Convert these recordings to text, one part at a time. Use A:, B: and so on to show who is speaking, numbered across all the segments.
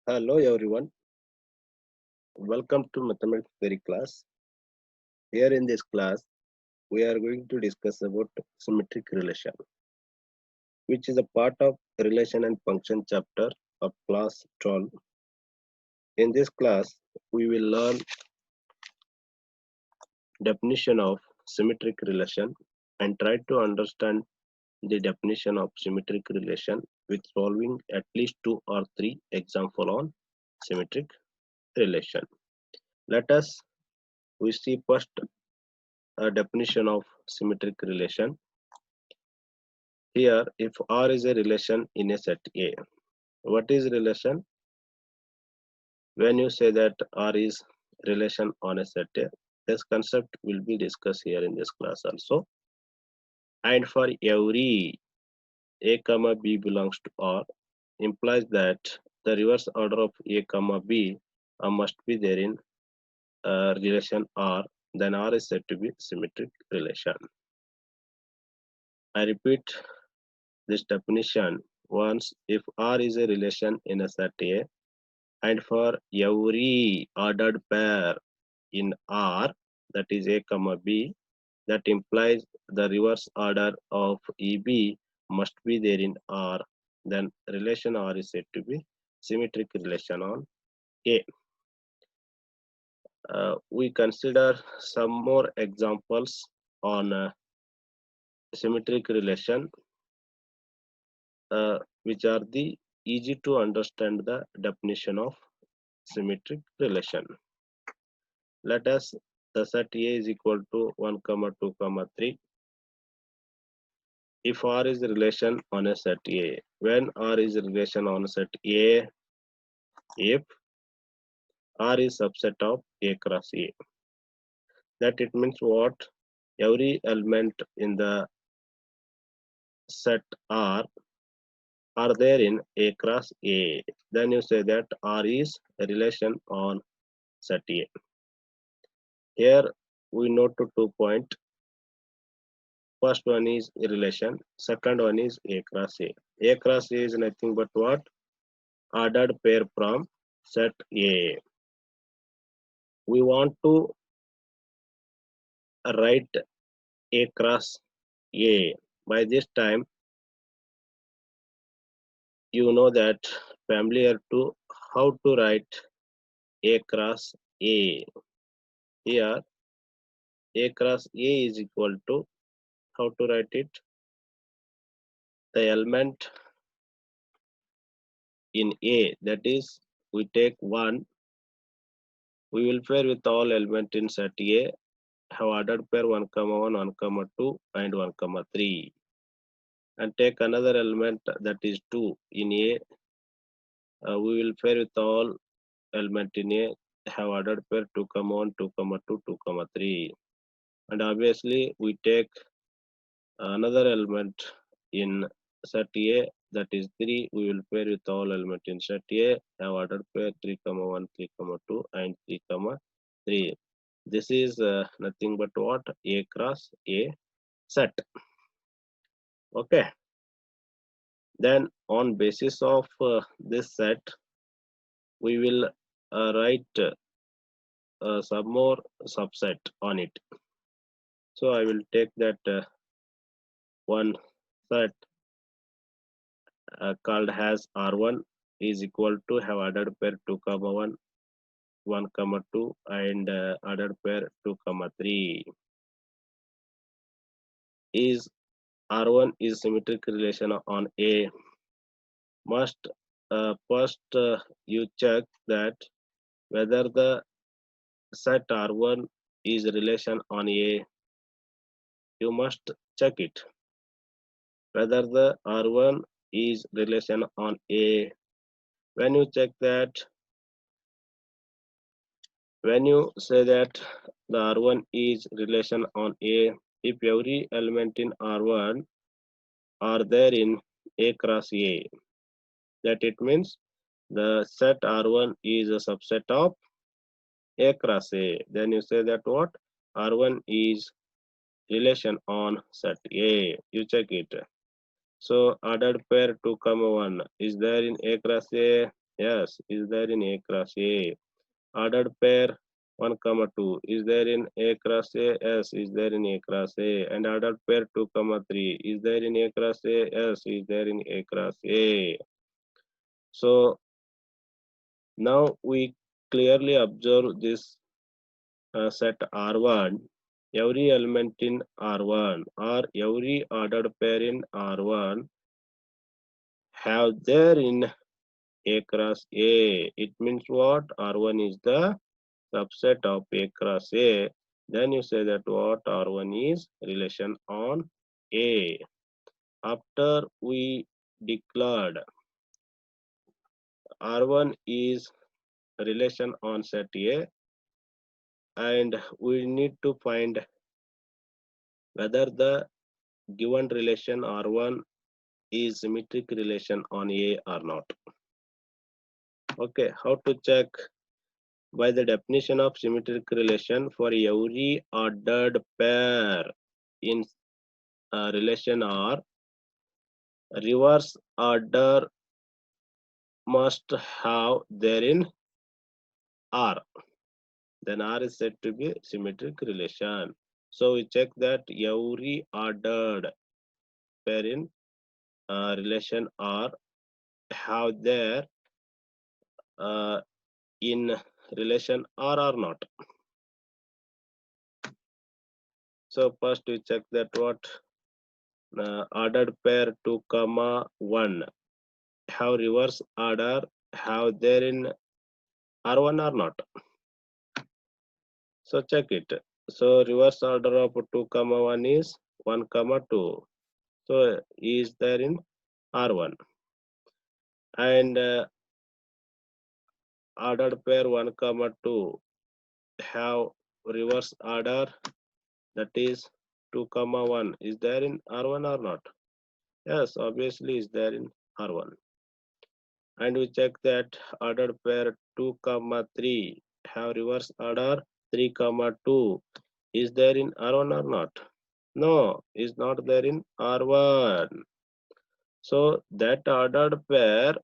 A: Hello everyone, welcome to Mathematics Theory class. Here in this class, we are going to discuss about symmetric relation, which is a part of relation and function chapter of class 12. In this class, we will learn definition of symmetric relation and try to understand the definition of symmetric relation with solving at least two or three example on symmetric relation. Let us we see first a definition of symmetric relation. Here, if R is a relation in a set A, what is relation? When you say that R is relation on a set A, this concept will be discussed here in this class also. And for every A comma B belongs to R, implies that the reverse order of A comma B must be there in relation R, then R is said to be symmetric relation. I repeat this definition once. If R is a relation in a set A, and for every ordered pair in R, that is A comma B, that implies the reverse order of EB must be there in R, then relation R is said to be symmetric relation on A. We consider some more examples on symmetric relation, which are the easy to understand the definition of symmetric relation. Let us the set A is equal to 1 comma 2 comma 3. If R is the relation on a set A, when R is the relation on a set A, if R is subset of A cross A, that it means what? Every element in the set R are there in A cross A. Then you say that R is a relation on set A. Here we note to 2 points. First one is a relation, second one is A cross A. A cross A is nothing but what? Ordered pair from set A. We want to write A cross A. By this time, you know that familiar to how to write A cross A. Here, A cross A is equal to, how to write it? The element in A, that is, we take 1, we will pair with all element in set A, have ordered pair 1 comma 1, 1 comma 2, and 1 comma 3. And take another element that is 2 in A, we will pair with all element in A, have ordered pair 2 comma 1, 2 comma 2, 2 comma 3. And obviously we take another element in set A, that is 3, we will pair with all element in set A, have ordered pair 3 comma 1, 3 comma 2, and 3 comma 3. This is nothing but what? A cross A set. Okay. Then on basis of this set, we will write some more subset on it. So I will take that one set called as R1 is equal to have ordered pair 2 comma 1, 1 comma 2, and ordered pair 2 comma 3. Is R1 is symmetric relation on A. Must first you check that whether the set R1 is relation on A. You must check it whether the R1 is relation on A. When you check that, when you say that the R1 is relation on A, if every element in R1 are there in A cross A, that it means the set R1 is a subset of A cross A. Then you say that what? R1 is relation on set A. You check it. So ordered pair 2 comma 1 is there in A cross A. Yes, is there in A cross A. Ordered pair 1, comma 2 is there in A cross A? Yes, is there in A cross A. And ordered pair 2, comma 3 is there in A cross A? Yes, is there in A cross A. So now we clearly observe this set R1. Every element in R1 or every ordered pair in R1 have there in A cross A. It means what? R1 is the subset of A cross A. Then you say that what? R1 is relation on A. After we declared R1 is relation on set A, and we need to find whether the given relation R1 is symmetric relation on A or not. Okay, how to check? By the definition of symmetric relation, for every ordered pair in relation R, reverse order must have therein R. Then R is said to be symmetric relation. So we check that every ordered pair in relation R have their in relation R or not. So first we check that what ordered pair 2, comma 1 have reverse order have there in R1 or not. So check it. So reverse order of 2, comma 1 is 1, comma 2. So is there in R1. And ordered pair 1, comma 2 have reverse order, that is 2, comma 1 is there in R1 or not. Yes, obviously is there in R1. And we check that ordered pair 2, comma 3 have reverse order 3, comma 2 is there in R1 or not. No, is not there in R1. So that ordered pair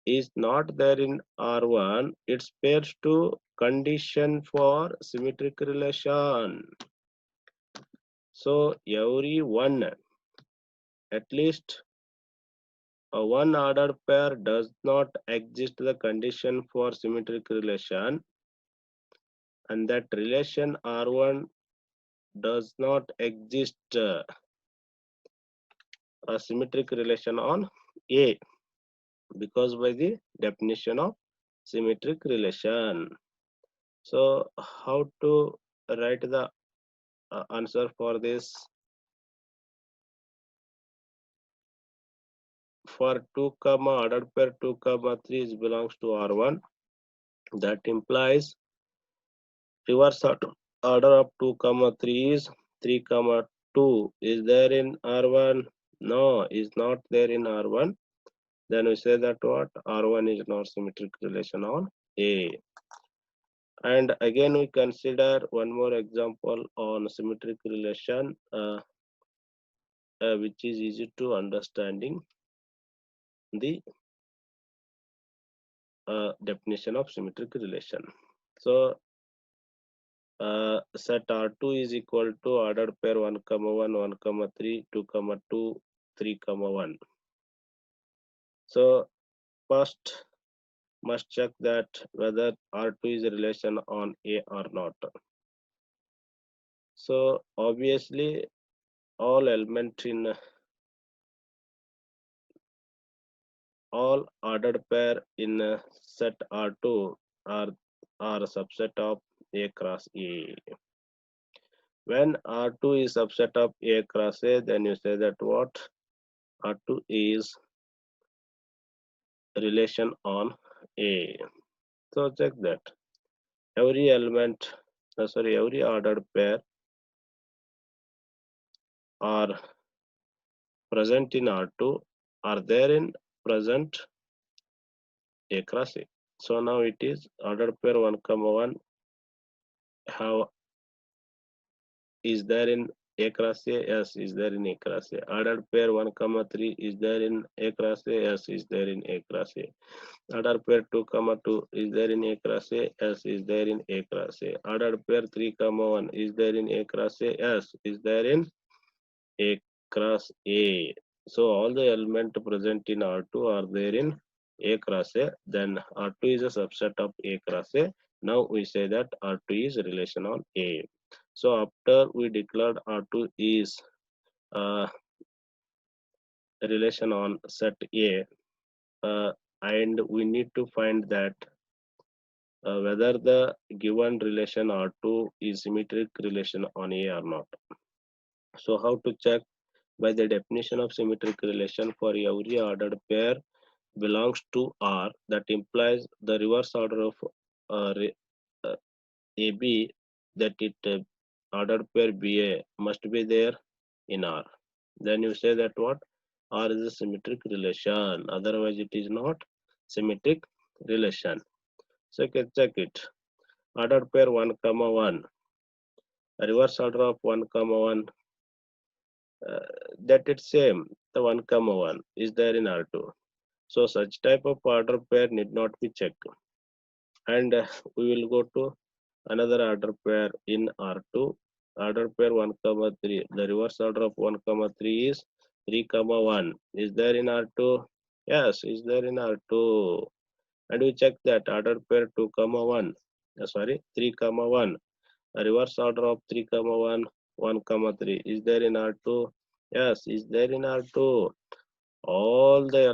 A: is not there in R1. It pairs to condition for symmetric relation. So every one, at least one ordered pair does not exist the condition for symmetric relation, and that relation R1 does not exist a symmetric relation on A, because by the definition of symmetric relation. So how to write the answer for this? For 2, comma ordered pair 2, comma 3 is belongs to R1. That implies reverse order of 2, comma 3 is 3, comma 2 is there in R1. No, is not there in R1. Then we say that what? R1 is not symmetric relation on A. And again we consider one more example on symmetric relation, which is easy to understanding the definition of symmetric relation. So set R2 is equal to ordered pair 1, comma 1, 1, comma 3, 2, comma 2, 3, comma 1. So first must check that whether R2 is a relation on A or not. So obviously all element in all ordered pair in set R2 are a subset of A cross A. When R2 is subset of A cross A, then you say that what? R2 is relation on A. So check that. Every element, every ordered pair are present in R2 are there in present A cross A. So now it is ordered pair 1, 1 have is there in R2 is there in A cross A? Yes, is there in A cross A. Ordered pair 1, comma 3 is there in A cross A? Yes, is there in A cross A. Ordered pair 2, comma 2 is there in A cross A? Yes, is there in A cross A. Ordered pair 3, comma 1 is there in A cross A? Yes, is there in A cross A. So all the elements present in R2 are there in A cross A. Then R2 is a subset of A cross A. Now we say that R2 is a relation on A. So after we declared R2 is a relation on set A, and we need to find that whether the given relation R2 is symmetric relation on A or not. So how to check? By the definition of symmetric relation, for every ordered pair belongs to R, that implies the reverse order of uh, AB, that it ordered pair BA must be there in R. Then you say that what? R is a symmetric relation, otherwise it is not symmetric relation. So you can check it. Ordered pair 1, comma 1, reverse order of 1, comma 1, that it's same, the 1, comma 1 is there in R2. So such type of order pair need not be checked. And we will go to another order pair in R2. Order pair 1, comma 3. The reverse order of 1, comma 3 is 3, comma 1. Is there in R2? Yes, is there in R2. And we check that order pair 2, comma 1. Sorry, 3, comma 1. A reverse order of 3, comma 1, 1, comma 3. Is there in R2? Yes, is there in R2. All the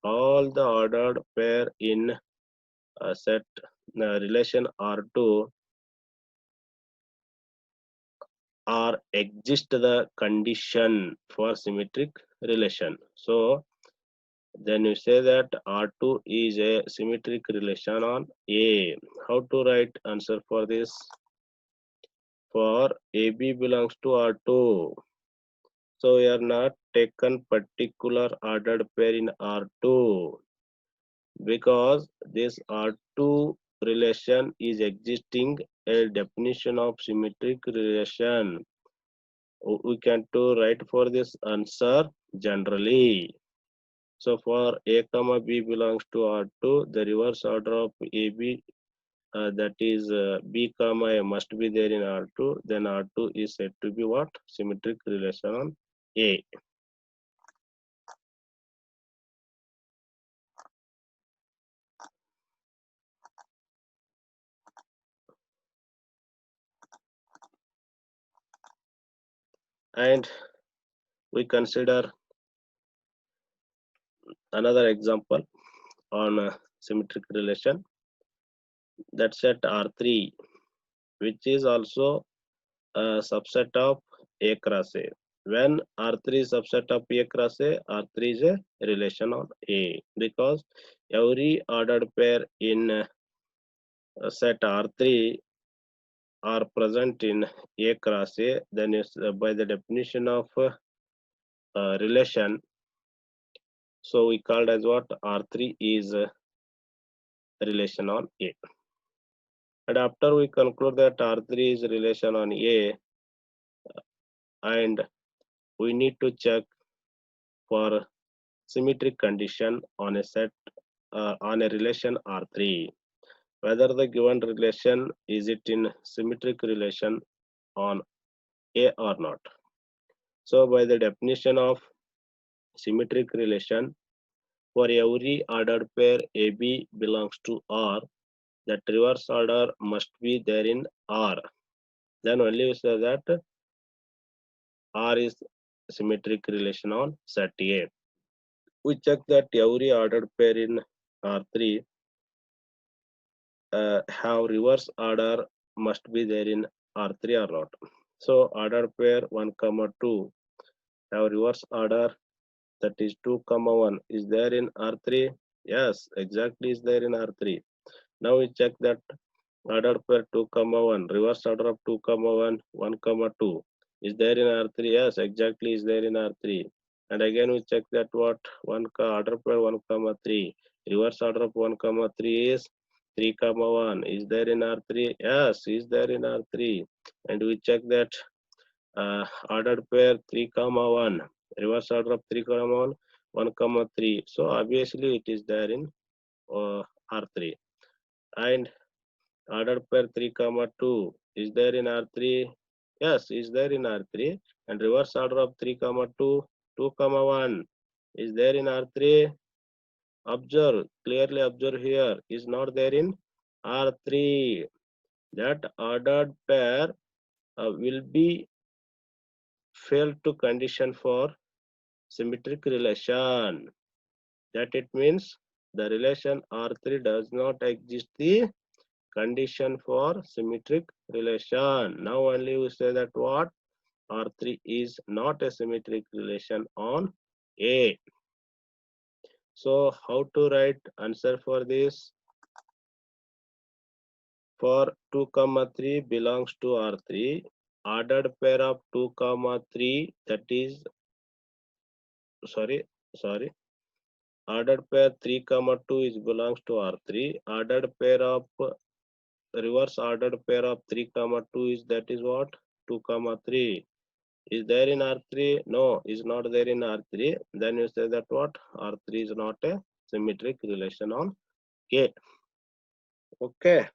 A: all the ordered pair in a set relation R2 are exist the condition for symmetric relation. So then you say that R2 is a symmetric relation on A. How to write answer for this? For AB belongs to R2. So we are not taken particular ordered pair in R2, because this R2 relation is existing a definition of symmetric relation. We can to write for this answer generally. So for A comma B belongs to R2, the reverse order of AB, that is B comma A must be there in R2, then R2 is said to be what? Symmetric relation on A. And we consider another example on symmetric relation, that set R3, which is also a subset of A cross A. When R3 is subset of A cross A, R3 is a relation on A, because every ordered pair in set R3 are present in A cross A. Then is by the definition of relation, so we called as what? R3 is a relation on A. And after we conclude that R3 is relation on A, and we need to check for symmetric condition on a set on a relation R3, whether the given relation is it in symmetric relation on A or not. So by the definition of symmetric relation, for every ordered pair AB belongs to R, that reverse order must be there in R. Then only we say that R is symmetric relation on set A. We check that every ordered pair in R3 have reverse order must be there in R3 or not. So ordered pair 1, comma 2 have reverse order, that is 2, comma 1 is there in R3. Yes, exactly is there in R3. Now we check that ordered pair 2, comma 1 reverse order of 2, comma 1, 1, comma 2 is there in R3. Yes, exactly is there in R3. And again we check that what order pair 1, comma 3 reverse order of 1, comma 3 is 3, comma 1 is there in R3. Yes, is there in R3. And we check that ordered pair 3 comma 1, reverse order of 3 comma 1, 1 comma 3. So obviously it is there in R3. And ordered pair 3 comma 2 is there in R3. Yes, is there in R3. And reverse order of 3 comma 2, 2 comma 1 is there in R3. Observe, clearly observe here, is not there in R3. That ordered pair will be failed to condition for symmetric relation. That it means the relation R3 does not exist the condition for symmetric relation. Now only we say that what R3 is not a symmetric relation on A. So how to write answer for this? For 2 comma 3 belongs to R3. Ordered pair of 2 comma 3, that is sorry, ordered pair 3 comma 2 is belongs to R3. Ordered pair of reverse ordered pair of 3 comma 2 is that is what 2 comma 3 is there in R3. No, is not there in R3. Then you say that what R3 is not a symmetric relation on K. Okay.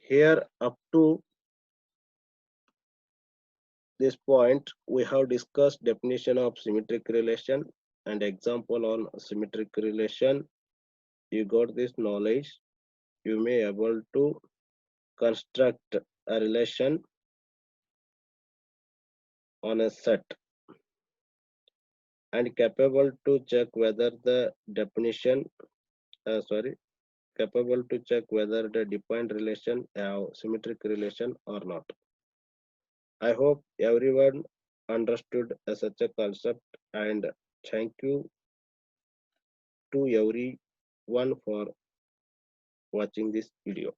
A: Here up to this point we have discussed definition of symmetric relation and example on symmetric relation. You got this knowledge, you may able to construct a relation on a set and capable to check whether the definition capable to check whether the defined relation have symmetric relation or not. I hope everyone understood such a concept, and thank you to everyone for watching this video.